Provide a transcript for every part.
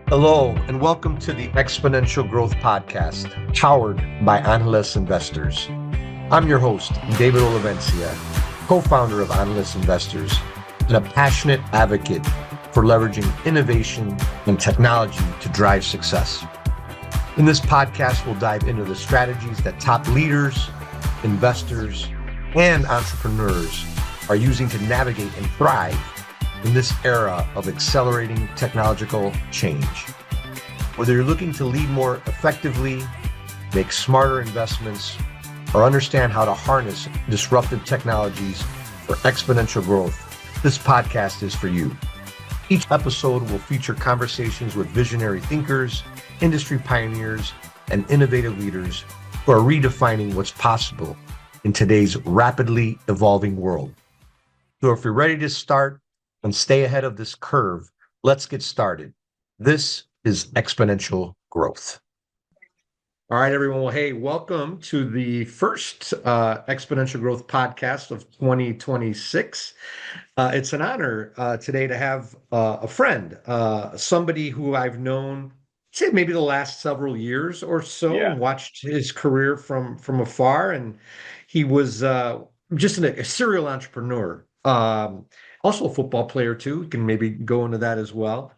Hello, and welcome to the Exponential Growth Podcast, powered by Analyst Investors. I'm your host, David Olivencia, co-founder of Analyst Investors, and a passionate advocate for leveraging innovation and technology to drive success. In this podcast, we'll dive into the strategies that top leaders, investors, and entrepreneurs are using to navigate and thrive in this era of accelerating technological change. Whether you're looking to lead more effectively, make smarter investments, or understand how to harness disruptive technologies for exponential growth, this podcast is for you. Each episode will feature conversations with visionary thinkers, industry pioneers, and innovative leaders who are redefining what's possible in today's rapidly evolving world. So if you're ready to start and stay ahead of this curve, let's get started. This is Exponential Growth. All right, everyone. Well, hey, welcome to the first Exponential Growth podcast of 2026. It's an honor today to have a friend, somebody who I've known, say maybe the last several years or so, and watched his career from afar. And he was just a serial entrepreneur. Also a football player too. You can maybe go into that as well.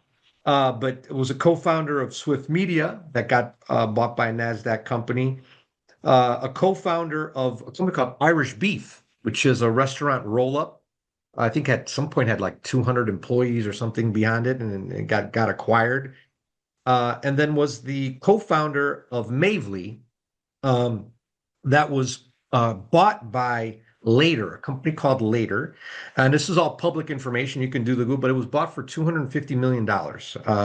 But was a co-founder of Swift Media that got bought by a NASDAQ company. A co-founder of something called Irish Beef, which is a restaurant roll-up. I think at some point had like 200 employees or something beyond it, and it got acquired. And then was the co-founder of Mavely, that was bought by Later, a company called Later. And this is all public information. You can do the Google, but it was bought for $250 million.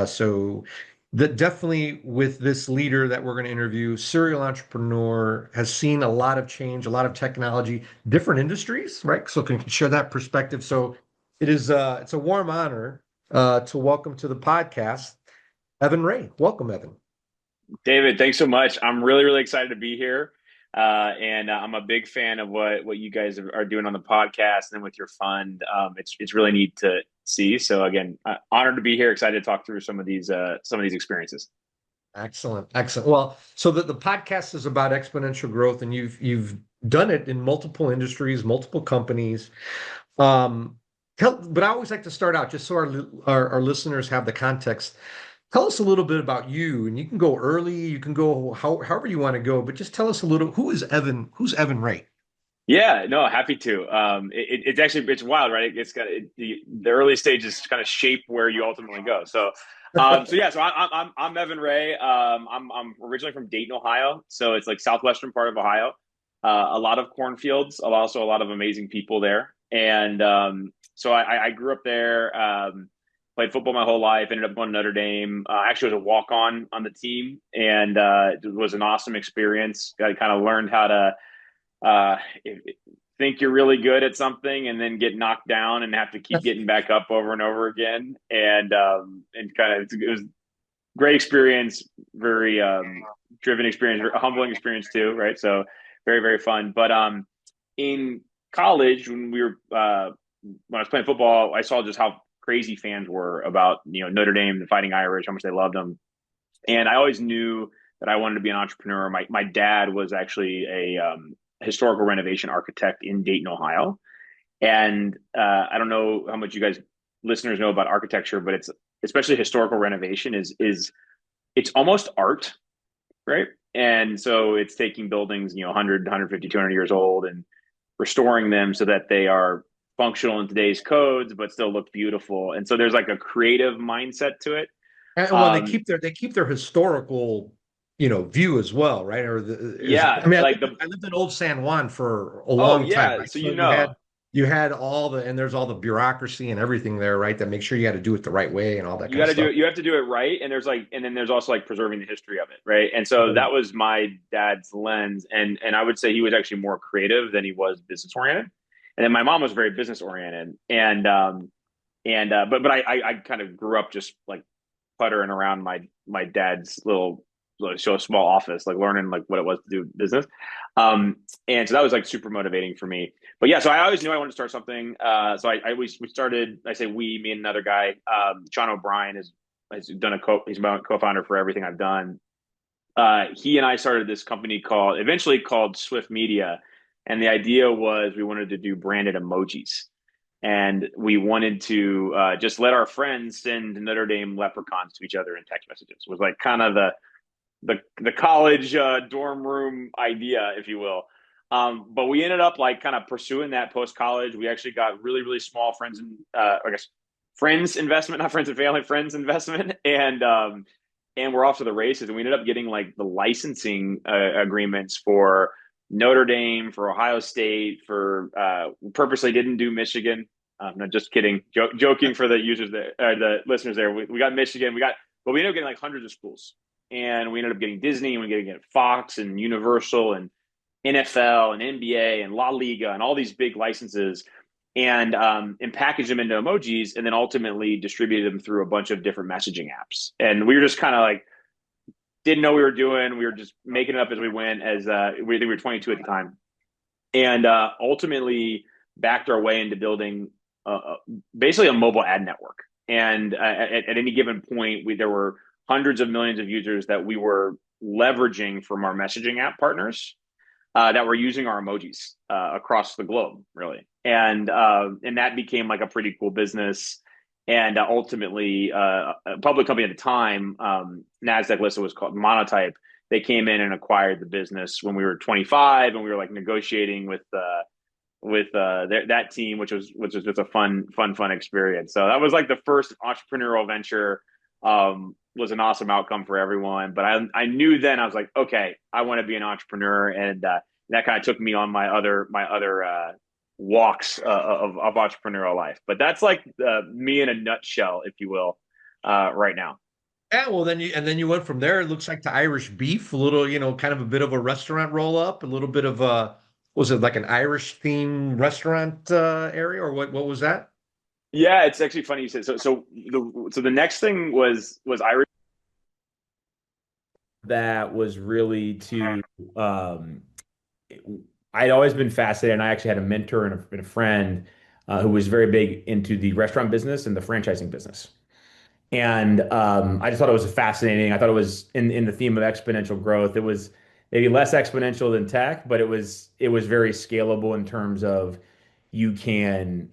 So that definitely with this leader that we're going to interview, serial entrepreneur, has seen a lot of change, a lot of technology, different industries, right? So can share that perspective. So it is it's a warm honor to welcome to the podcast, Evan Wray. Welcome, Evan. David, thanks so much. I'm really, really excited to be here. And I'm a big fan of what you guys are doing on the podcast and with your fund. It's really neat to see. So again, honored to be here. Excited to talk through some of these experiences. Excellent. Well, so the podcast is about exponential growth, and you've done it in multiple industries, multiple companies. But I always like to start out just so our listeners have the context. Tell us a little bit about you, and you can go early, you can go however you want to go, but just tell us a little, who's Evan Wray? Yeah, no, happy to. It's wild, right? The early stages kind of shape where you ultimately go. So I'm Evan Wray. I'm originally from Dayton, Ohio. So it's like southwestern part of Ohio. A lot of cornfields, also a lot of amazing people there. And so I grew up there. Played football my whole life, ended up going to Notre Dame. Actually was a walk-on the team, and it was an awesome experience. I kind of learned how to think you're really good at something and then get knocked down and have to keep getting back up over and over again. And kind of, it was a great experience, very driven experience, a humbling experience too, right? So very, very fun. But in college, when I was playing football, I saw just how crazy fans were about Notre Dame, the Fighting Irish, how much they loved them, and I always knew that I wanted to be an entrepreneur. My dad was actually a historical renovation architect in Dayton, Ohio, and I don't know how much you guys listeners know about architecture, but it's especially historical renovation is it's almost art, right? And so it's taking buildings 100, 150, 200 years old and restoring them so that they are functional in today's codes, but still look beautiful. And so there's like a creative mindset to it. And well, they keep their historical, view as well, right? I lived in Old San Juan for a long time. Right? So you had all and there's all the bureaucracy and everything there, right? That makes sure you got to do it the right way and all that. You have to do it right. And then there's also like preserving the history of it, right? And so that was my dad's lens, and I would say he was actually more creative than he was business oriented. And then my mom was very business oriented, but I kind of grew up just like puttering around my dad's little show a small office, like learning like what it was to do business. And so that was like super motivating for me. But yeah, so I always knew I wanted to start something. We started. I say we, me and another guy. Sean O'Brien has done he's my co-founder for everything I've done. He and I started this company eventually called Swift Media, and the idea was we wanted to do branded emojis, and we wanted to just let our friends send Notre Dame leprechauns to each other in text messages. It was like kind of the college dorm room idea, if you will. But we ended up like kind of pursuing that post college. We actually got really small friends and I guess friends investment, not friends and family, friends investment, and we're off to the races. And we ended up getting like the licensing agreements for Notre Dame, for Ohio State, for purposely didn't do Michigan. No, just kidding. Joking for the users there, the listeners there. We got Michigan. But we ended up getting like hundreds of schools, and we ended up getting Disney, and we ended up getting Fox and Universal and NFL and NBA and La Liga and all these big licenses, and packaged them into emojis, and then ultimately distributed them through a bunch of different messaging apps. And we were just kind of like didn't know what we were doing. We were just making it up as we went. As we were 22 at the time, and ultimately backed our way into building basically a mobile ad network. And at any given point, there were hundreds of millions of users that we were leveraging from our messaging app partners that were using our emojis across the globe, really. And that became like a pretty cool business. And ultimately, a public company at the time, NASDAQ listed, was called Monotype. They came in and acquired the business when we were 25, and we were like negotiating with that team, which was just a fun experience. So that was like the first entrepreneurial venture. Was an awesome outcome for everyone. But I knew then, I was like, okay, I want to be an entrepreneur, and that kind of took me on my other walks of entrepreneurial life. But that's like me in a nutshell, if you will, right now. Yeah, well, then you went from there. It looks like to Irish beef, a little, kind of a bit of a restaurant roll up, a little bit of was it like an Irish themed restaurant area, or what? What was that? Yeah, it's actually funny you said so. The next thing was Irish. That was really to I'd always been fascinated, and I actually had a mentor and a friend who was very big into the restaurant business and the franchising business. And I just thought it was fascinating. I thought it was in the theme of exponential growth. It was maybe less exponential than tech, but it was very scalable in terms of you can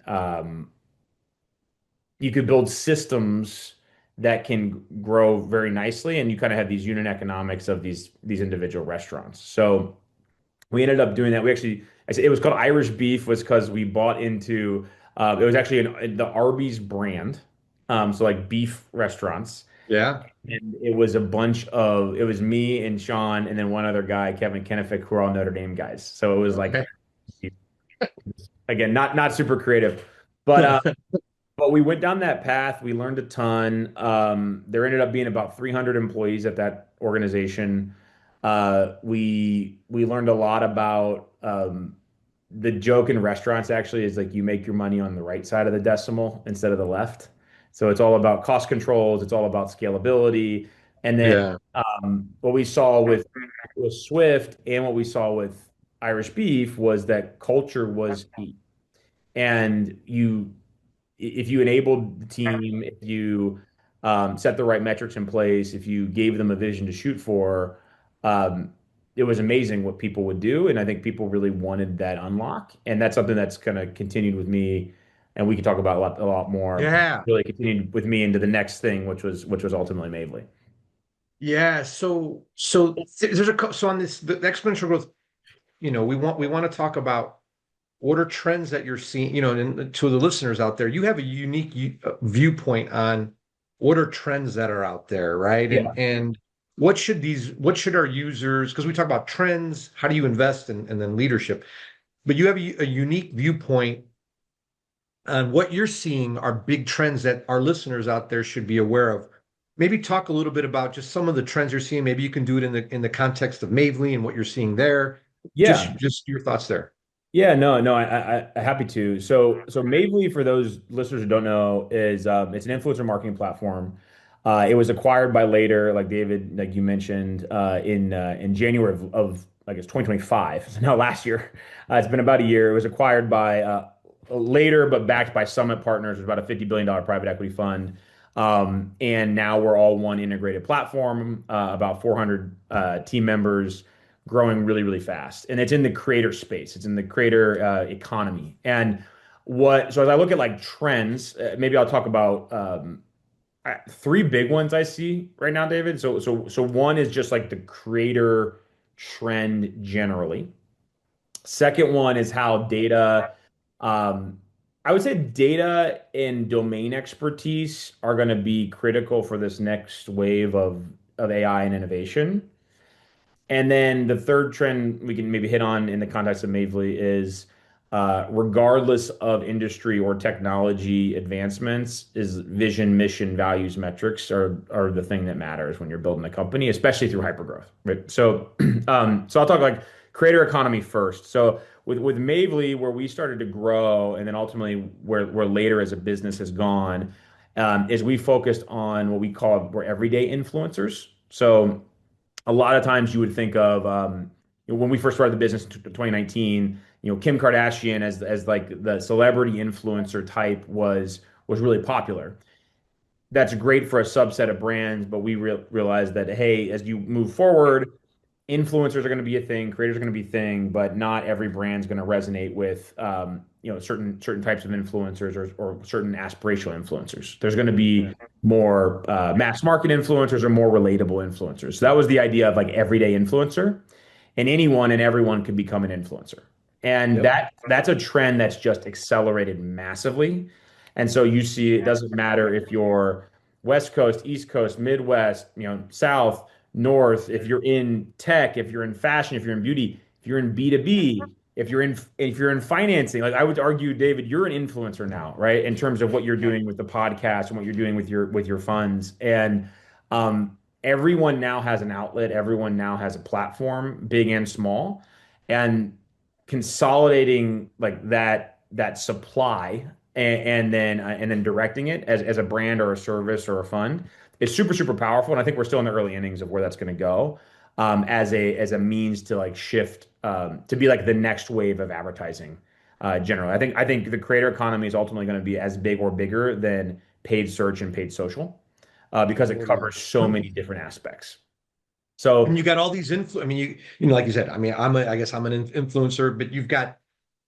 you could build systems that can grow very nicely, and you kind of have these unit economics of these individual restaurants. So we ended up doing that. We actually, I said it was called Irish Beef, was because we bought into it was actually the Arby's brand, so like beef restaurants, Yeah. and it was me and Sean and then one other guy, Kevin Kennefick, who are all Notre Dame guys. So it was like Okay. again, not super creative, but but we went down that path. We learned a ton. There ended up being about 300 employees at that organization. We learned a lot about the joke in restaurants actually is like you make your money on the right side of the decimal instead of the left. So it's all about cost controls. It's all about scalability. And then Yeah. what we saw with Swift and what we saw with Irish Beef was that culture was key. And if you enabled the team, if you set the right metrics in place, if you gave them a vision to shoot for, um, it was amazing what people would do. And I think people really wanted that unlock. And that's something that's kind of continued with me. And we can talk about a lot more. Yeah. Really continued with me into the next thing, which was ultimately Mavely. Yeah. So on this the exponential growth, we want to talk about what are trends that you're seeing, and to the listeners out there, you have a unique viewpoint on what are trends that are out there, right? Yeah. And what should our users, because we talk about trends, how do you invest and then leadership, but you have a unique viewpoint on what you're seeing are big trends that our listeners out there should be aware of. Maybe talk a little bit about just some of the trends you're seeing. Maybe you can do it in the context of Mavely and what you're seeing there. Yeah. Just your thoughts there. Yeah, no, happy to. So Mavely, for those listeners who don't know, is it's an influencer marketing platform. It was acquired by later, like David, like you mentioned, in January of I guess 2025. So now last year, it's been about a year. It was acquired by later, but backed by Summit Partners, which is about a $50 billion private equity fund. And now we're all one integrated platform, about 400 team members, growing really, really fast. And it's in the creator space. It's in the creator economy. And so as I look at like trends, maybe I'll talk about three big ones I see right now, David. So one is just like the creator trend generally. Second one is how data, um, I would say data and domain expertise are going to be critical for this next wave of AI and innovation. And then the third trend we can maybe hit on in the context of Mavely is regardless of industry or technology advancements, is vision, mission, values, metrics are the thing that matters when you're building a company, especially through hypergrowth, right? So, so I'll talk like creator economy first. So with Mavely, where we started to grow, and then ultimately where later as a business has gone, is we focused on what we call we're everyday influencers. So a lot of times you would think of when we first started the business in 2019, Kim Kardashian as like the celebrity influencer type was really popular. That's great for a subset of brands, but we realized that hey, as you move forward, influencers are going to be a thing, creators are going to be a thing, but not every brand's going to resonate with certain types of influencers or certain aspirational influencers. There's going to be more mass market influencers or more relatable influencers. So that was the idea of like everyday influencer, and anyone and everyone could become an influencer. And Yep. that's a trend that's just accelerated massively. And so you see, it doesn't matter if you're West Coast, East Coast, Midwest, South, North, if you're in tech, if you're in fashion, if you're in beauty, if you're in B2B, if you're in financing, like I would argue, David, you're an influencer now, right? In terms of what you're doing with the podcast and what you're doing with your funds. And everyone now has an outlet, everyone now has a platform, big and small. And consolidating like that supply and then directing it as a brand or a service or a fund is super, super powerful. And I think we're still in the early innings of where that's going to go as a means to like shift to be like the next wave of advertising generally. I think the creator economy is ultimately going to be as big or bigger than paid search and paid social because it Totally. covers so many different aspects. So And you got all these I mean, like you said, I mean, I guess I'm an influencer, but you've got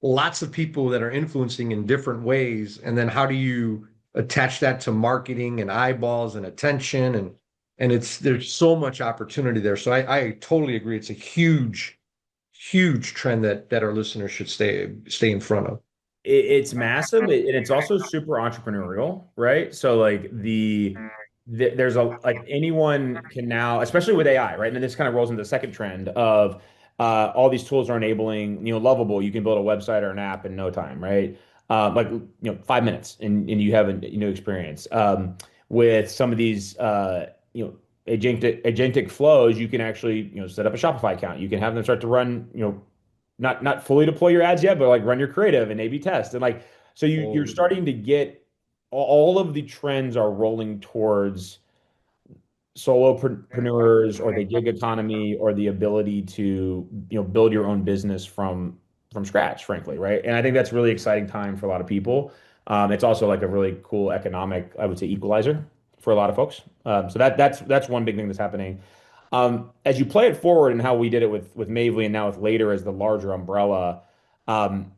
lots of people that are influencing in different ways. And then how do you attach that to marketing and eyeballs and attention? And there's so much opportunity there. So I totally agree. It's a huge, huge trend that our listeners should stay in front of. it's massive and it's also super entrepreneurial, right? So like there's a like anyone can now, especially with AI, right? And then this kind of rolls into the second trend of all these tools are enabling, Lovable. You can build a website or an app in no time, right? Like 5 minutes and you have a new experience. With some of these agentic flows, you can actually set up a Shopify account. You can have them start to run not fully deploy your ads yet, but like run your creative and A/B test. And like, so you're Totally. starting to get all of the trends are rolling towards solopreneurs or the gig economy or the ability to, build your own business from scratch, frankly, right? And I think that's a really exciting time for a lot of people. It's also like a really cool economic, I would say, equalizer for a lot of folks. So that's one big thing that's happening. As you play it forward and how we did it with Mavely and now with Later as the larger umbrella, um,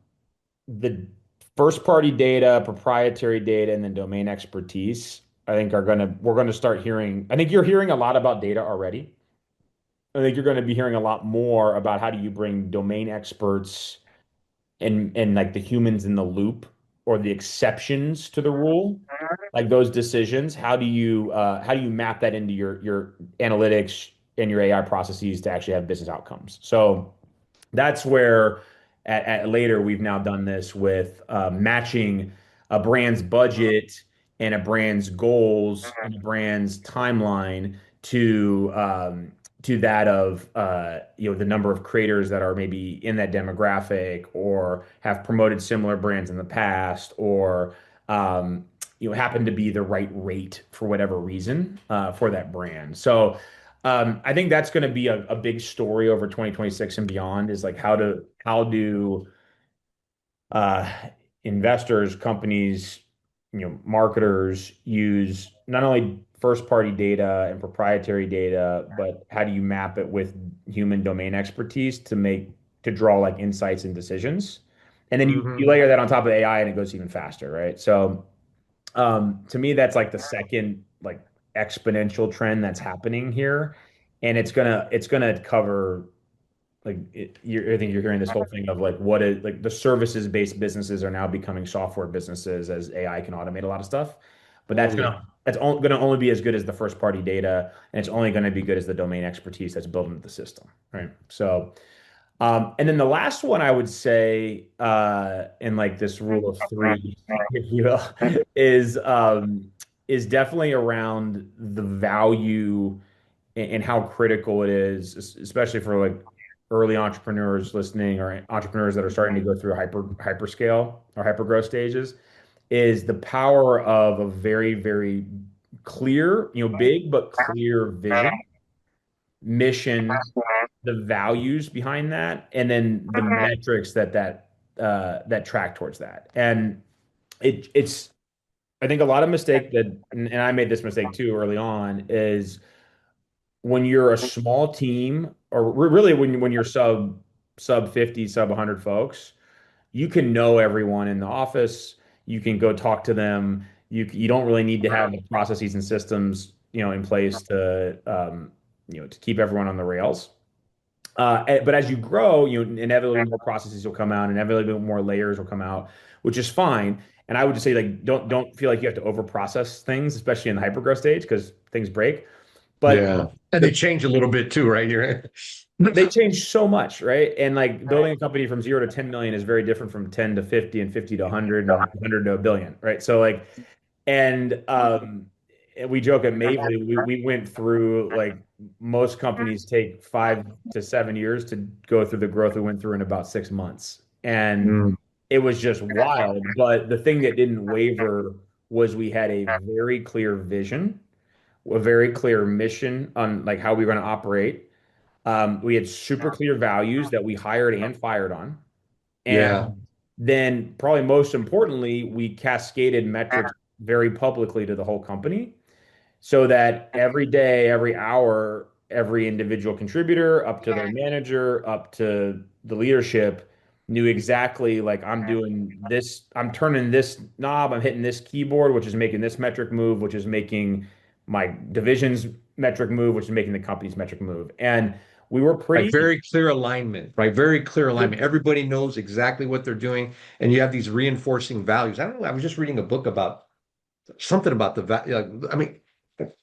the first party data, proprietary data, and then domain expertise, I think we're gonna start hearing. I think you're hearing a lot about data already. I think you're going to be hearing a lot more about how do you bring domain experts and like the humans in the loop or the exceptions to the rule, like those decisions. How do you map that into your analytics and your AI processes to actually have business outcomes? So that's where at later we've now done this with matching a brand's budget and a brand's goals and a brand's timeline to that of the number of creators that are maybe in that demographic or have promoted similar brands in the past or happen to be the right rate for whatever reason for that brand. So I think that's going to be a big story over 2026 and beyond is like how do uh, investors, companies, marketers use not only first party data and proprietary data, but how do you map it with human domain expertise to draw like insights and decisions? And then you Hmm. layer that on top of AI and it goes even faster, right? So to me, that's like the second like exponential trend that's happening here. And it's gonna cover like I think you're hearing this whole thing of like what is like the services based businesses are now becoming software businesses as AI can automate a lot of stuff. But Oh yeah. gonna only be as good as the first party data, and it's only gonna be good as the domain expertise that's built into the system, right? So, and then the last one I would say, in like this rule of three, if you will, is um, is definitely around the value and how critical it is, especially for like early entrepreneurs listening or entrepreneurs that are starting to go through hyperscale or hypergrowth stages, is the power of a very, very clear, big but clear vision, mission, the values behind that, and then the metrics that track towards that. And it's I think a lot of mistake that, and I made this mistake too early on, is when you're a small team, or really when you're sub 50, sub 100 folks, you can know everyone in the office. You can go talk to them. You don't really need to have the processes and systems, in place to keep everyone on the rails. But as you grow, inevitably more processes will come out, and inevitably more layers will come out, which is fine. And I would just say like don't feel like you have to over process things, especially in the hypergrowth stage, because things break. But Yeah. And they the change a little bit too, right? You're they change so much, right? And like building a company from 0 to 10 million is very different from 10 to 50 and 50 to 100 and 100 to a billion, right? So like, and we joke at Mavely, we went through like most companies take 5 to 7 years to go through the growth we went through in about 6 months. And Mm, it was just wild. But the thing that didn't waver was we had a very clear vision, a very clear mission on like how we were going to operate. We had super clear values that we hired and fired on. yeah. And then, probably most importantly, we cascaded metrics very publicly to the whole company so that every day, every hour, every individual contributor, up to their manager, up to the leadership, knew exactly like I'm doing this, I'm turning this knob, I'm hitting this keyboard, which is making this metric move, which is making my division's metric move, which is making the company's metric move. And we were Like pretty very clear alignment, right? Very clear alignment. Everybody knows exactly what they're doing, and you have these reinforcing values. I don't know. I was just reading a book about something about the value. I mean,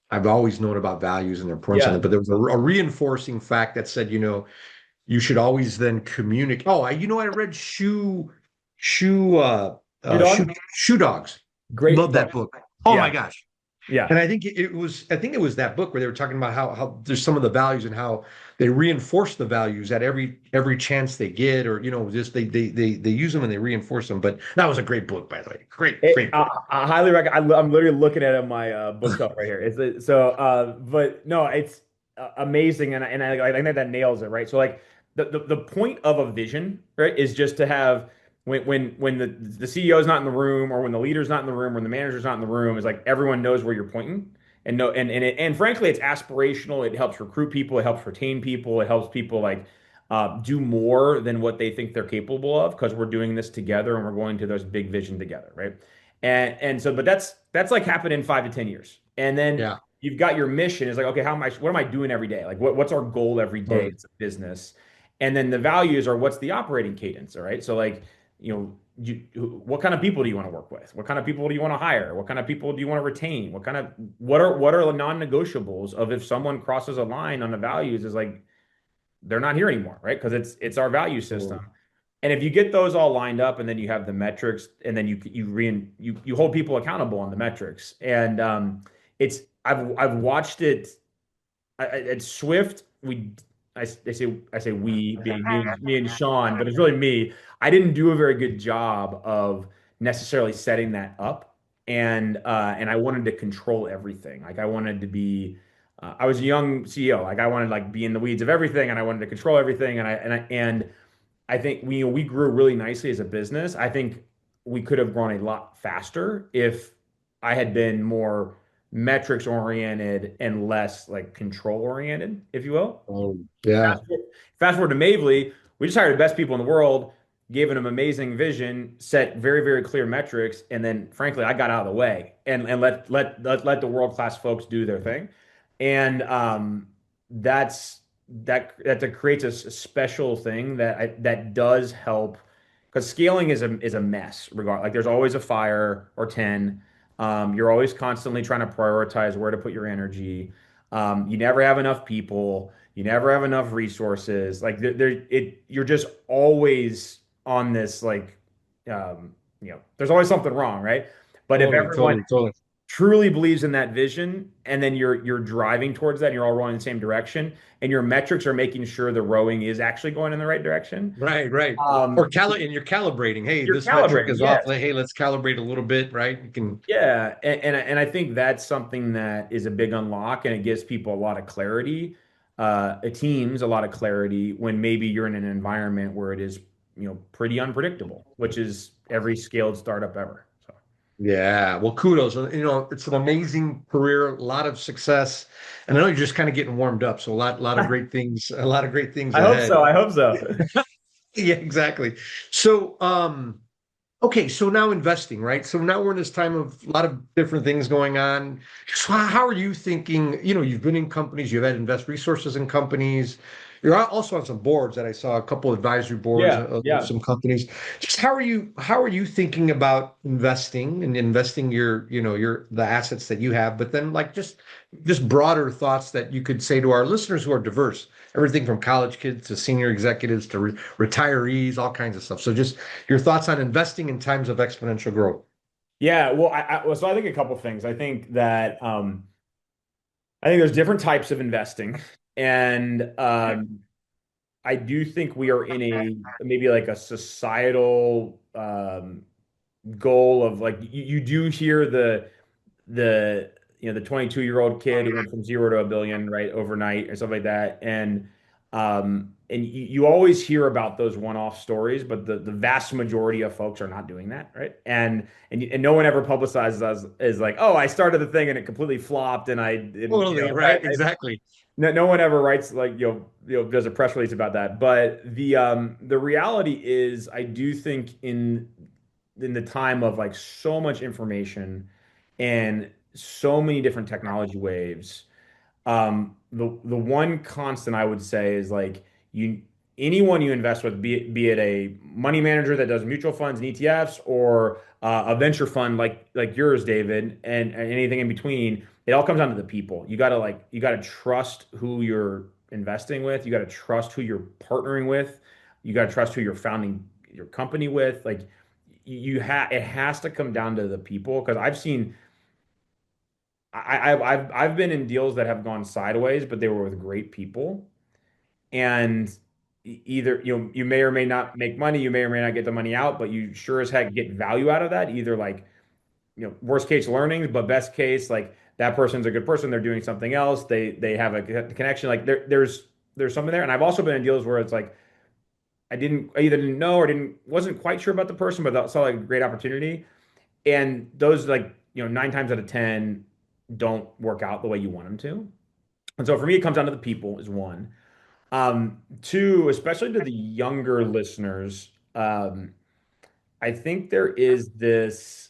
I've always known about values and their importance on yeah. it, but there was a reinforcing fact that said, you should always then communicate. Oh, I read shoe, Shoe shoe, dog, shoe dogs. great Love book. that book. Oh my Yeah. gosh. Yeah. And I think it was that book where they were talking about how there's some of the values and how they reinforce the values at every chance they get, or just they use them and they reinforce them. But that was a great book, by the way. Great book. I highly recommend. I'm literally looking at it on my bookshelf right here. But no, it's amazing, and I think that nails it, right? So like the point of a vision, right, is just to have when the CEO is not in the room, or when the leader's not in the room, or when the manager's not in the room, is like everyone knows where you're pointing, and no, and frankly, it's aspirational. It helps recruit people. It helps retain people. It helps people like do more than what they think they're capable of because we're doing this together and we're going to those big vision together, right? And so, but that's like happened in 5 to 10 years, and then Yeah. you've got your mission is like, okay, what am I doing every day? Like, what's our goal every day Mm. as a business? And then the values are what's the operating cadence, all right? So like, what kind of people do you want to work with? What kind of people do you want to hire? What kind of people do you want to retain? What are the non-negotiables of if someone crosses a line on the values is like they're not here anymore, right? Because it's our value system. Mm. And if you get those all lined up, and then you have the metrics, and then you hold people accountable on the metrics, and it's I've watched it at Swift. I say we being me and Sean, but it's really me. I didn't do a very good job of necessarily setting that up. and I wanted to control everything. Like I wanted to be, I was a young CEO. Like I wanted to like be in the weeds of everything, and I wanted to control everything. And I think we grew really nicely as a business. I think we could have grown a lot faster if I had been more metrics oriented and less like control oriented, if you will. Oh, yeah. Fast forward to Mavely, we just hired the best people in the world, gave them amazing vision, set very, very clear metrics, and then frankly, I got out of the way and let the world class folks do their thing. And that's that creates a special thing that does help because scaling is a mess regard like there's always a fire or 10. You're always constantly trying to prioritize where to put your energy. You never have enough people. You never have enough resources. Like you're just always on this there's always something wrong, right? But if Totally, everyone totally, totally. truly believes in that vision and then you're driving towards that and you're all rowing in the same direction and your metrics are making sure the rowing is actually going in the right direction. Right, right. um And you're calibrating. Hey, you're this metric calibrating, is off. yes. Hey, let's calibrate a little bit, right? You can. Yeah, and I think that's something that is a big unlock, and it gives people a lot of clarity, teams a lot of clarity when maybe you're in an environment where it is, pretty unpredictable, which is every scaled startup ever. So Yeah, well, kudos. It's an amazing career, a lot of success, and I know you're just kind of getting warmed up. So lot of great things, a lot of great things I hope ahead. so. I hope so. Yeah, exactly. So, okay, so now investing, right? So now we're in this time of a lot of different things going on. So how are you thinking? You've been in companies, you've had invest resources in companies. You're also on some boards that I saw a couple advisory boards Yeah, of yeah. some companies. Just how are you thinking about investing and investing the assets that you have, but then like just broader thoughts that you could say to our listeners who are diverse, everything from college kids to senior executives to retirees, all kinds of stuff. So just your thoughts on investing in times of exponential growth. Yeah, well, so I think a couple things. I think there's different types of investing, and I do think we are in a maybe like a societal goal of like you do hear the 22-year-old kid who went from zero to a billion right overnight or stuff like that, and you always hear about those one-off stories, but the vast majority of folks are not doing that, right? And no one ever publicizes us as like, oh, I started the thing and it completely flopped, Totally right, exactly. no one ever writes like does a press release about that. But the reality is, I do think in the time of like so much information and so many different technology waves, the one constant I would say is like you anyone you invest with, be it a money manager that does mutual funds and ETFs or a venture fund like yours, David, and anything in between, it all comes down to the people. You gotta trust who you're investing with. You gotta trust who you're partnering with. You gotta trust who you're founding your company with. Like it has to come down to the people because I've been in deals that have gone sideways, but they were with great people. And either you may or may not make money, you may or may not get the money out, but you sure as heck get value out of that. Either like worst case learnings, but best case like that person's a good person, they're doing something else, they have a connection. Like there's something there. And I've also been in deals where it's like I either didn't know or didn't wasn't quite sure about the person, but saw like a great opportunity. And those like 9 times out of 10 don't work out the way you want them to. And so for me, it comes down to the people is one. Two, especially to the younger listeners, I think there is this.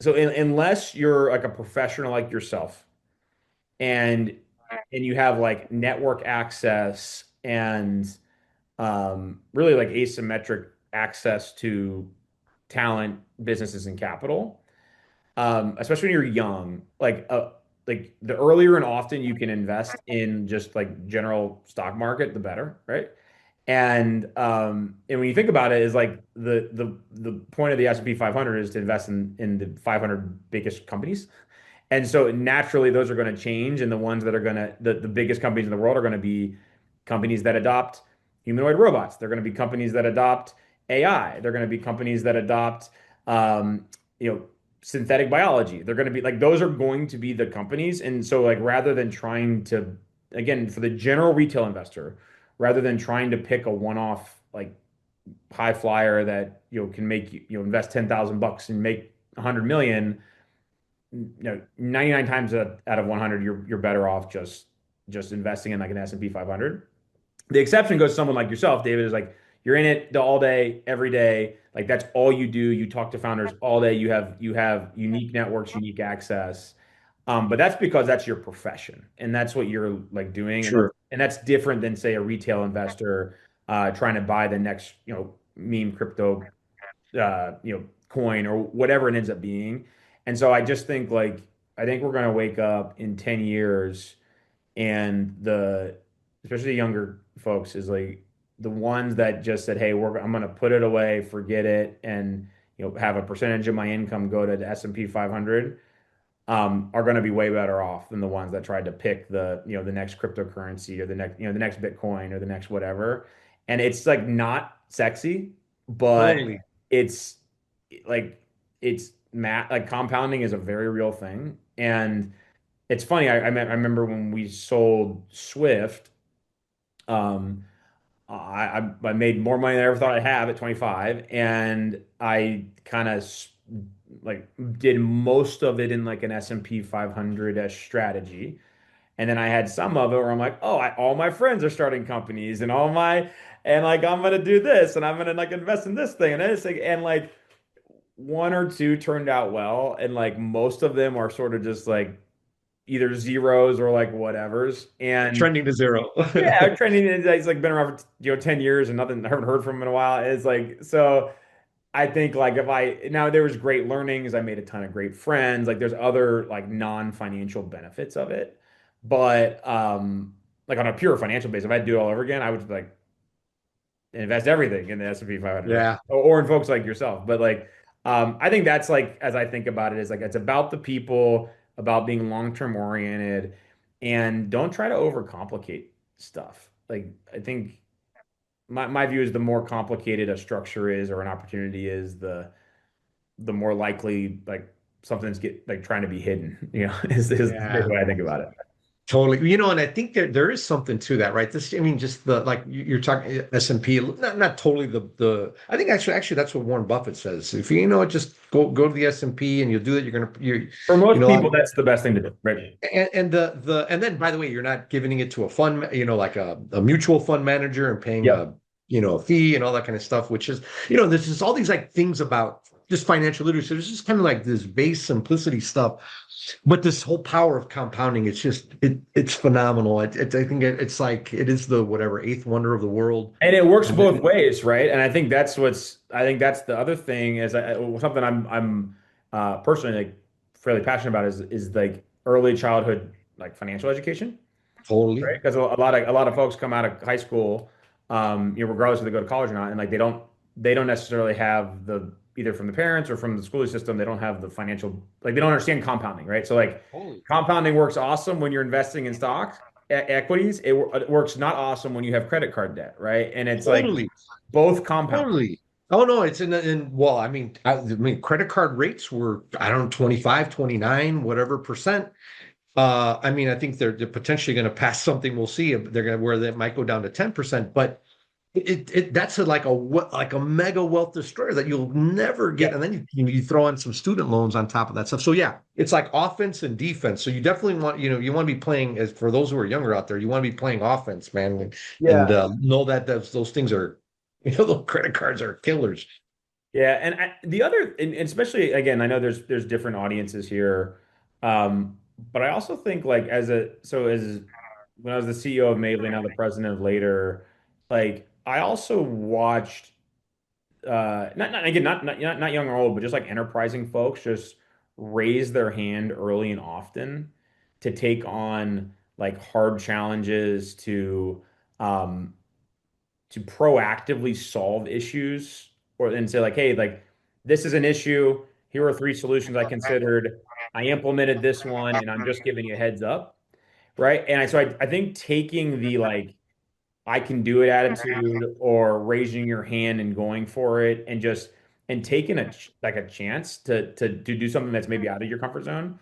So unless you're like a professional like yourself, and you have like network access and really like asymmetric access to talent, businesses, and capital, especially when you're young, like the earlier and often you can invest in just like general stock market, the better, right? And when you think about it, is like the point of the S&P 500 is to invest in the 500 biggest companies. And so naturally, those are going to change, and the ones that are the biggest companies in the world are going to be companies that adopt humanoid robots. They're going to be companies that adopt AI. They're going to be companies that adopt you know, synthetic biology. They're going to be like those are going to be the companies. And so like rather than trying to again for the general retail investor, rather than trying to pick a one-off like high flyer that can make you invest 10,000 bucks and make 100 million, 99 times out of 100 you're better off just investing in like an S&P 500. The exception goes to someone like yourself, David, is like you're in it all day, every day. Like that's all you do. You talk to founders all day. You have unique networks, unique access. But that's because that's your profession and that's what you're like doing. Sure. And that's different than say a retail investor trying to buy the next, meme crypto coin or whatever it ends up being. And so I just think like I think we're gonna wake up in 10 years and the especially the younger folks is like the ones that just said, "Hey, I'm gonna put it away, forget it, and have a percentage of my income go to the S&P 500." Are going to be way better off than the ones that tried to pick the next cryptocurrency or the next Bitcoin or the next whatever. And it's like not sexy, but Totally. it's like it's math like compounding is a very real thing. And it's funny, I remember when we sold Swift, um, I made more money than I ever thought I'd have at 25, and I kind of like did most of it in like an S&P 500-ish strategy. And then I had some of it where I'm like, oh, all my friends are starting companies and like I'm gonna do this and I'm gonna like invest in this thing and this thing. And like one or two turned out well, and like most of them are sort of just like either zeros or like whatevers. And Trending to zero. yeah, trending he's like been around for 10 years and nothing, I haven't heard from him in a while. It's like so I think like if I now there was great learnings, I made a ton of great friends. Like there's other like non-financial benefits of it. But like on a pure financial basis, if I had to do it all over again, I would like invest everything in the S&P 500 Yeah. or in folks like yourself. But like I think that's like as I think about it is like it's about the people, about being long-term oriented and don't try to overcomplicate stuff. Like I think my view is the more complicated a structure is or an opportunity is, the more likely like something's get like trying to be hidden, is the Yeah. way I think about it. Totally. And I think there is something to that, right? This, I mean, just the like you're talking S&P, not totally the. I think actually that's what Warren Buffett says. If just go to the S&P and you'll do it, you're For most you know, people, that's the best thing to do, right? and then by the way, you're not giving it to a fund, like a mutual fund manager and paying Yep. a fee and all that kind of stuff, which is, there's just all these like things about just financial literacy. There's just kind of like this base simplicity stuff, but this whole power of compounding, it's phenomenal. I think it's like it is the whatever eighth wonder of the world. And it works And both ways, right? And I think that's the other thing is something I'm personally like fairly passionate about is like early childhood like financial education, totally, right? Because a lot of folks come out of high school, regardless if they go to college or not, and like they don't necessarily have the either from the parents or from the school system, they don't have the financial like they don't understand compounding, right? So like totally, compounding works awesome when you're investing in stocks, equities. It works not awesome when you have credit card debt, right? And it's like totally. both compound. Totally. Oh no, it's well, I mean, credit card rates were, I don't know, 25, 29, whatever percent. I mean, I think they're potentially going to pass something. We'll see. They're going to where they might go down to 10%, but that's like a mega wealth destroyer that you'll never get. Yeah. And then you throw in some student loans on top of that stuff. So yeah, it's like offense and defense. So you definitely want, you want to be playing, as for those who are younger out there, you want to be playing offense, man, and Yeah. know that those things are, those credit cards are killers. Yeah, and the other, and especially again, I know there's different audiences here, but I also think like as when I was the CEO of Mavely, now the president of Later, like I also watched not again not young or old, but just like enterprising folks just raise their hand early and often to take on like hard challenges um to proactively solve issues or and say like, hey, like this is an issue. Here are three solutions I considered. I implemented this one and I'm just giving you a heads up. Right. And I think taking the like I can do it attitude or raising your hand and going for it and taking like a chance to do something that's maybe out of your comfort zone.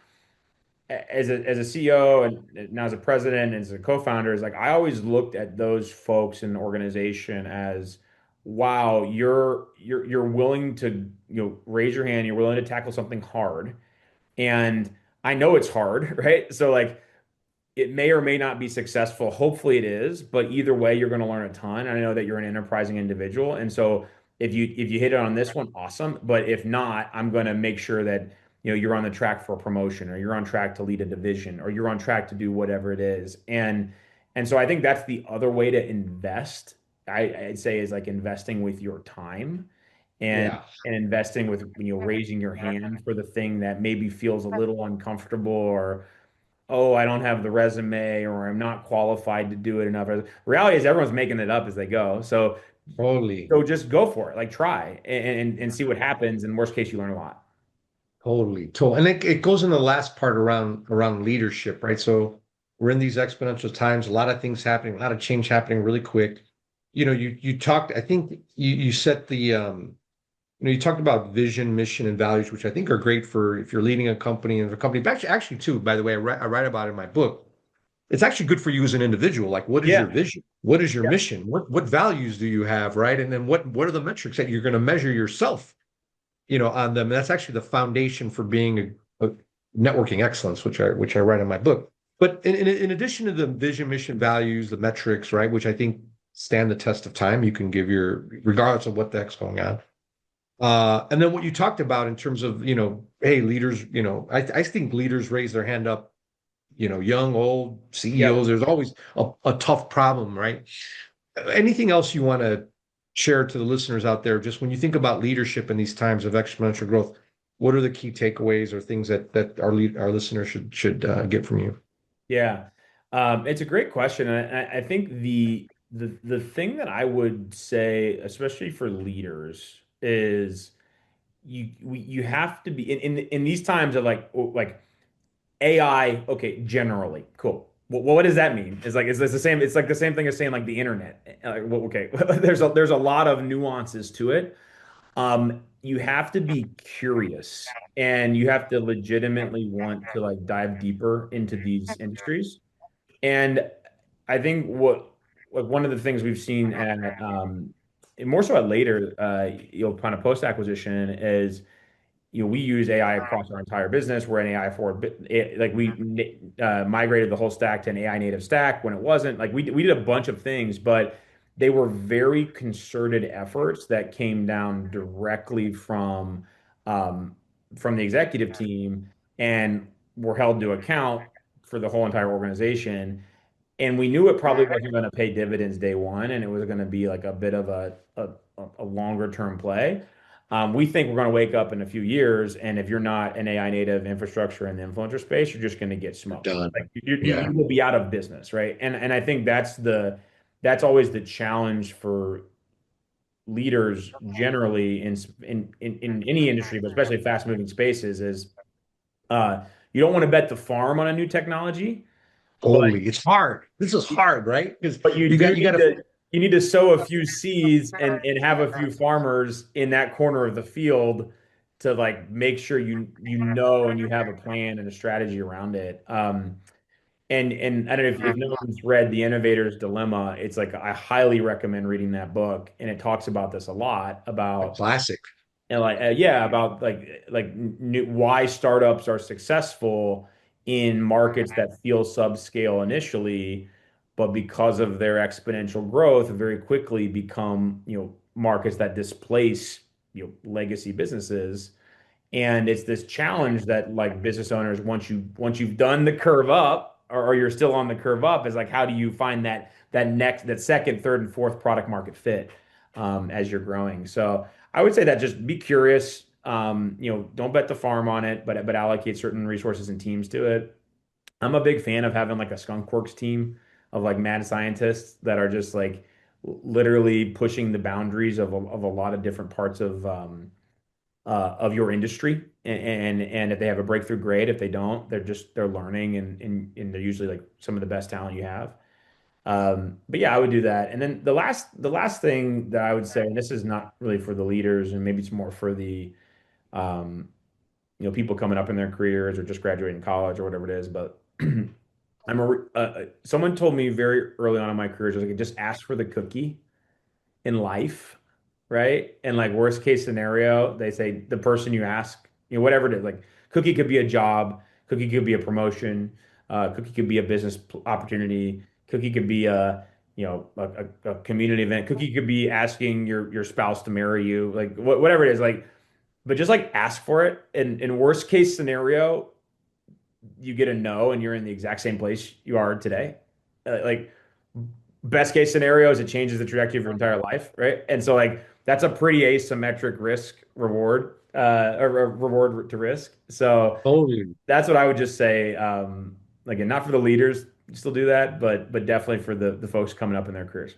As a CEO and now as a president and as a co-founder, is like I always looked at those folks in the organization as, wow, you're willing to, raise your hand, you're willing to tackle something hard. And I know it's hard, right? So like it may or may not be successful. Hopefully it is, but either way, you're going to learn a ton. I know that you're an enterprising individual, and so if you hit it on this one, awesome. But if not, I'm going to make sure that you're on the track for a promotion, or you're on track to lead a division, or you're on track to do whatever it is. And so I think that's the other way to invest. I'd say is like investing with your time and Yeah. and investing with raising your hand for the thing that maybe feels a little uncomfortable, or oh, I don't have the resume, or I'm not qualified to do it enough. Reality is everyone's making it up as they go. So Totally. so just go for it. Like try and see what happens. In worst case, you learn a lot. Totally. Totally. And it goes in the last part around leadership, right? So we're in these exponential times, a lot of things happening, a lot of change happening really quick. You talked, I think you set the you talked about vision, mission, and values, which I think are great for if you're leading a company, and a company. But actually, too, by the way, I write about it in my book. It's actually good for you as an individual. Like, what is your Yeah. vision? What is your Yeah. mission? What values do you have, right? And then what are the metrics that you're going to measure yourself, on them? And that's actually the foundation for being a networking excellence, which I write in my book. But in addition to the vision, mission, values, the metrics, right, which I think stand the test of time, you can give regardless of what the heck's going on. And then what you talked about in terms of, hey, leaders, I think leaders raise their hand up, young, old, Yep. CEOs. There's always a tough problem, right? Anything else you want to share to the listeners out there, just when you think about leadership in these times of exponential growth, what are the key takeaways or things that our listeners should get from you? Yeah. It's a great question. And I think the thing that I would say, especially for leaders, is you have to be in these times of like AI, okay, generally, cool. What does that mean? It's the same. It's like the same thing as saying like the internet. Well, okay, there's a lot of nuances to it. You have to be curious, and you have to legitimately want to like dive deeper into these industries. And I think like one of the things we've seen at and more so at later, kind of post acquisition is we use AI across our entire business. We're an AI forward, like we migrated the whole stack to an AI native stack when it wasn't. Like we did a bunch of things, but they were very concerted efforts that came down directly from the executive team and were held to account for the whole entire organization. And we knew it probably wasn't going to pay dividends day one, and it was going to be like a bit of a longer term play. We think we're going to wake up in a few years, and if you're not an AI native infrastructure in the influencer space, you're just going to get smoked. Done. Like Yeah. you will be out of business, right? And I think that's always the challenge for leaders generally in any industry, but especially fast moving spaces, is you don't want to bet the farm on a new technology, but Totally. It's hard. This is hard, right? Because But you you do got you got need to to sow a few seeds and have a few farmers in that corner of the field to like make sure you know and you have a plan and a strategy around it. And I don't know if no one's read The Innovator's Dilemma. It's like I highly recommend reading that book, and it talks about this a lot a about classic. and like yeah about why startups are successful in markets that feel subscale initially, but because of their exponential growth very quickly become markets that displace legacy businesses. And it's this challenge that like business owners, once you've done the curve up, or you're still on the curve up, is like how do you find that second, third, and fourth product market fit as you're growing. So I would say that just be curious. Don't bet the farm on it, but allocate certain resources and teams to it. I'm a big fan of having like a skunk works team of like mad scientists that are just like literally pushing the boundaries of a lot of different parts of your industry. And if they have a breakthrough, great. If they don't, they're learning, and they're usually like some of the best talent you have. But yeah, I would do that. And then the last thing that I would say, and this is not really for the leaders, and maybe it's more for the um, people coming up in their careers or just graduating college or whatever it is. But someone told me very early on in my career, just ask for the cookie in life, right? And like worst case scenario, they say the person you ask, whatever it is, like cookie could be a job, cookie could be a promotion, cookie could be a business opportunity, cookie could be a community event, cookie could be asking your spouse to marry you, like whatever it is, like, but just like ask for it. And in worst case scenario, you get a no and you're in the exact same place you are today. Like best case scenario is it changes the trajectory of your entire life, right? And so like that's a pretty asymmetric risk reward or reward to risk. So Totally. that's what I would just say. Again, not for the leaders still do that, but definitely for the folks coming up in their careers.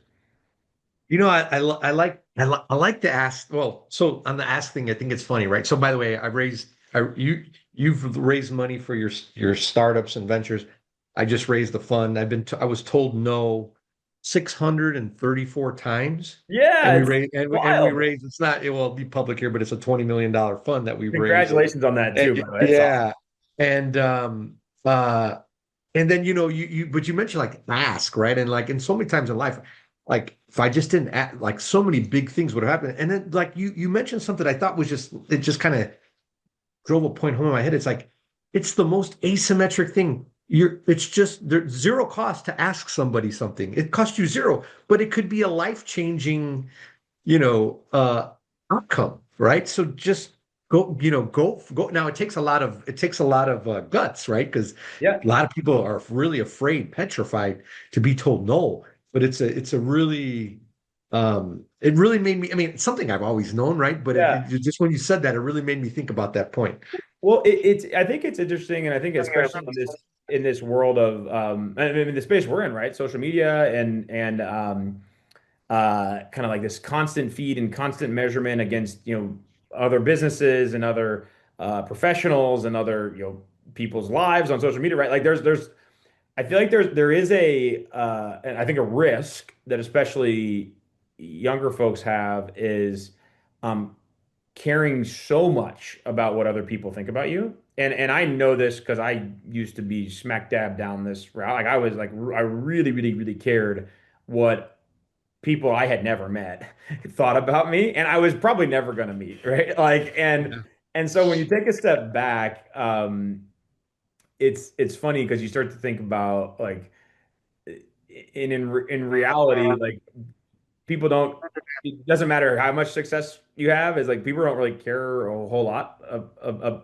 I like to ask. Well, so on the ask thing, I think it's funny, right? So by the way, you've raised money for your startups and ventures. I just raised the fund. I was told no 634 times, and Yeah, we it's raised and we wild. raised. It's not, it will be public here, but it's a $20 million fund that we've raised. Congratulations on that too, by the way. It's awesome. Yeah, and uh and then but you mentioned like ask, right? And like, and so many times in life, like if I just didn't ask, like so many big things would have happened. And then like you mentioned something I thought was just, it just kind of drove a point home in my head. It's like it's the most asymmetric thing. It's just there's zero cost to ask somebody something. It costs you zero, but it could be a life-changing, you know, outcome, right? So just go. Now it takes a lot of guts, right? Because Yeah. a lot of people are really afraid, petrified to be told no. But it's a really, it really made me. I mean, it's something I've always known, right? But Yeah. just when you said that, it really made me think about that point. Well, I think it's interesting, and I think especially in this world of I mean the space we're in, right? Social media and kind of like this constant feed and constant measurement against other businesses and other professionals and other people's lives on social media, right? Like there's I feel like there is and I think a risk that especially younger folks have is um, caring so much about what other people think about you. And I know this because I used to be smack dab down this route. Like I was like I really, really, really cared what people I had never met thought about me, and I was probably never going to meet, right? Like Yeah. and so when you take a step back, it's funny because you start to think about like in reality, like people don't. It doesn't matter how much success you have. Is like people don't really care a whole lot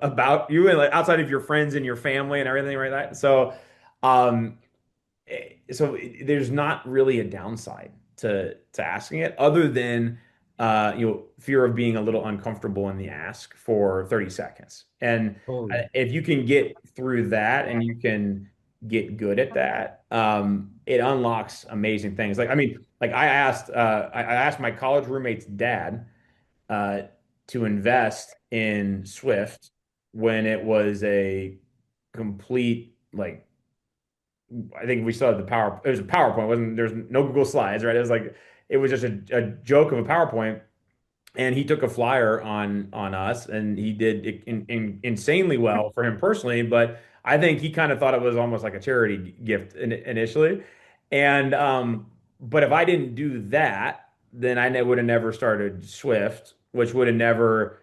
about you, and like outside of your friends and your family and everything like that. Um, so there's not really a downside to asking it, other than fear of being a little uncomfortable in the ask for 30 seconds. And Totally. if you can get through that and you can get good at that, it unlocks amazing things. Like I mean, like I asked my college roommate's dad uh, to invest in Swift when it was a complete like I think we saw the power. It was a PowerPoint. It wasn't There's no Google Slides, right? It was like it was just a joke of a PowerPoint, and he took a flyer on us, and he did insanely well for him personally. But I think he kind of thought it was almost like a charity gift initially, and but if I didn't do that, then would have never started Swift, which would have never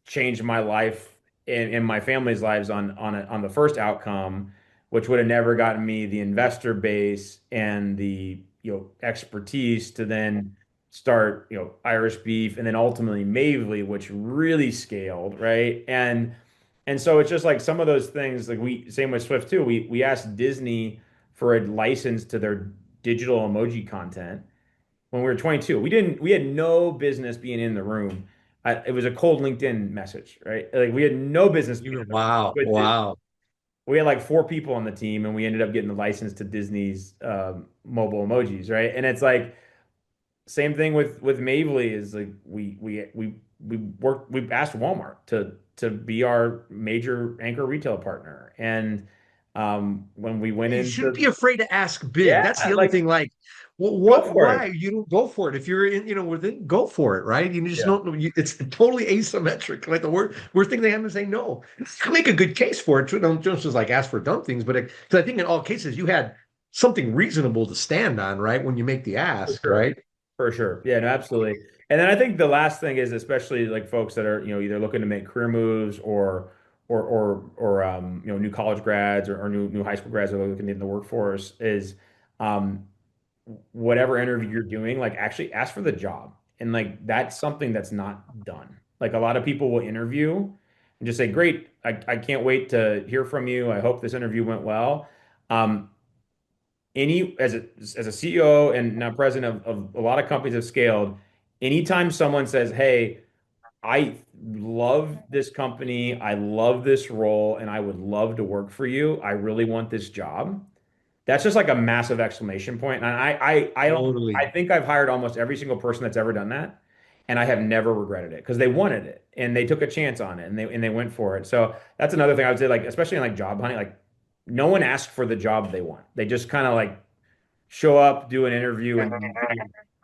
changed my life and my family's lives on the first outcome, which would have never gotten me the investor base and the expertise to then start Irish Beef and then ultimately Mavely, which really scaled, right? And so it's just like some of those things, like we same with Swift too. We asked Disney for a license to their digital emoji content when we were 22. We had no business being in the room. It was a cold LinkedIn message, right? Like we had no business being in the room Wow. with Disney. Wow. We had like four people on the team, and we ended up getting the license to Disney's mobile emojis, right? And it's like same thing with Mavely is like we asked Walmart to be our major anchor retail partner, and when we went You shouldn't into, be afraid to ask big. yeah, That's the other like thing. Like, go what, for it. why you don't go for it? If you're in, within, go for it, right? You just Yeah, don't know. It's totally asymmetric. Like the worst thing they have to say no. You make a good case for it. Too. Don't just like ask for dumb things, but because I think in all cases you had something reasonable to stand on, right? When you make the for ask, sure. right? For sure. Yeah, no, absolutely. And then I think the last thing is, especially like folks that are, either looking to make career moves or new college grads or new high school grads that are looking in the workforce is, um, whatever interview you're doing, like actually ask for the job. And like that's something that's not done. Like a lot of people will interview and just say, great, I can't wait to hear from you. I hope this interview went well. Um, as a CEO and now president of a lot of companies have scaled, anytime someone says, hey, I love this company, I love this role, and I would love to work for you. I really want this job. That's just like a massive exclamation point. And I don't, Totally. I think I've hired almost every single person that's ever done that. And I have never regretted it because they wanted it and they took a chance on it and they went for it. So that's another thing I would say, like, especially in like job hunting, like no one asks for the job they want. They just kind of like show up, do an interview, and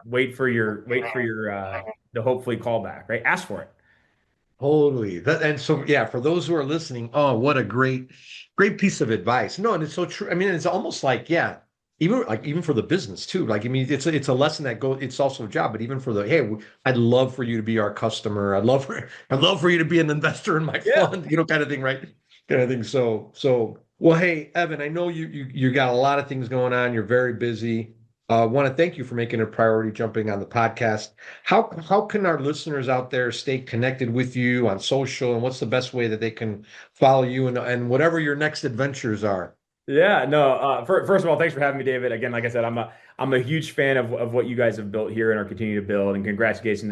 wait for your to hopefully call back, right? Ask for it. Totally. And so, yeah, for those who are listening, oh, what a great piece of advice. No, and it's so true. I mean, it's almost like, yeah, even for the business too. Like, I mean, it's a lesson that goes, it's also a job, but even for the, hey, I'd love for you to be our customer. I'd love for you to be an investor in my Yeah. fund, kind of thing, right? Kind of thing. So, well, hey, Evan, I know you got a lot of things going on. You're very busy. I want to thank you for making a priority jumping on the podcast. How can our listeners out there stay connected with you on social, and what's the best way that they can follow you and whatever your next adventures are? Yeah, no. First of all, thanks for having me, David. Again, like I said, I'm a huge fan of what you guys have built here and are continuing to build. And congratulations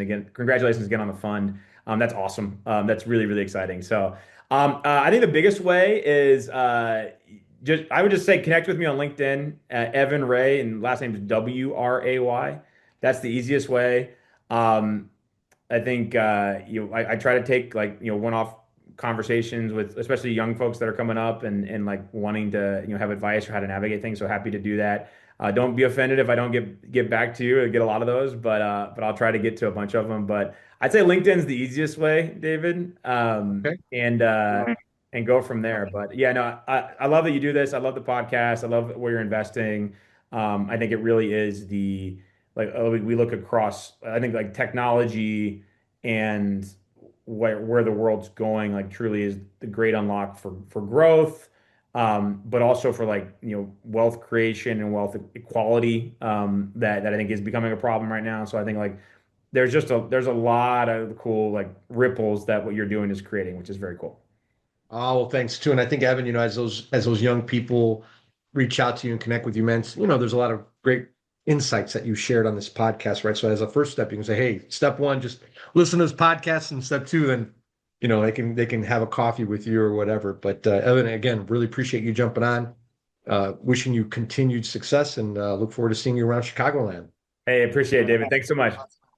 again on the fund. That's awesome. That's really really exciting. So, I think the biggest way is just I would just say connect with me on LinkedIn, Evan Ray, and last name is Wray. That's the easiest way. Um, I think I try to take like one-off conversations with especially young folks that are coming up and like wanting to have advice for how to navigate things. So happy to do that. Don't be offended if I don't get back to you. I get a lot of those, but I'll try to get to a bunch of them. But I'd say LinkedIn's the easiest way, David, Okay. and go from there. But yeah, no, I love that you do this. I love the podcast. I love where you're investing. I think it really is the like we look across. I think like technology and where the world's going like truly is the great unlock for growth, but also for like wealth creation and wealth equality, that I think is becoming a problem right now. So I think like there's a lot of cool like ripples that what you're doing is creating, which is very cool. Oh, well, thanks too. And I think Evan, as those young people reach out to you and connect with you, man, there's a lot of great insights that you shared on this podcast, right? So as a first step, you can say, hey, step one, just listen to this podcast, and step two, then they can have a coffee with you or whatever. But Evan, again, really appreciate you jumping on. Wishing you continued success and look forward to seeing you around Chicagoland. Hey, appreciate it, David. Thanks so much.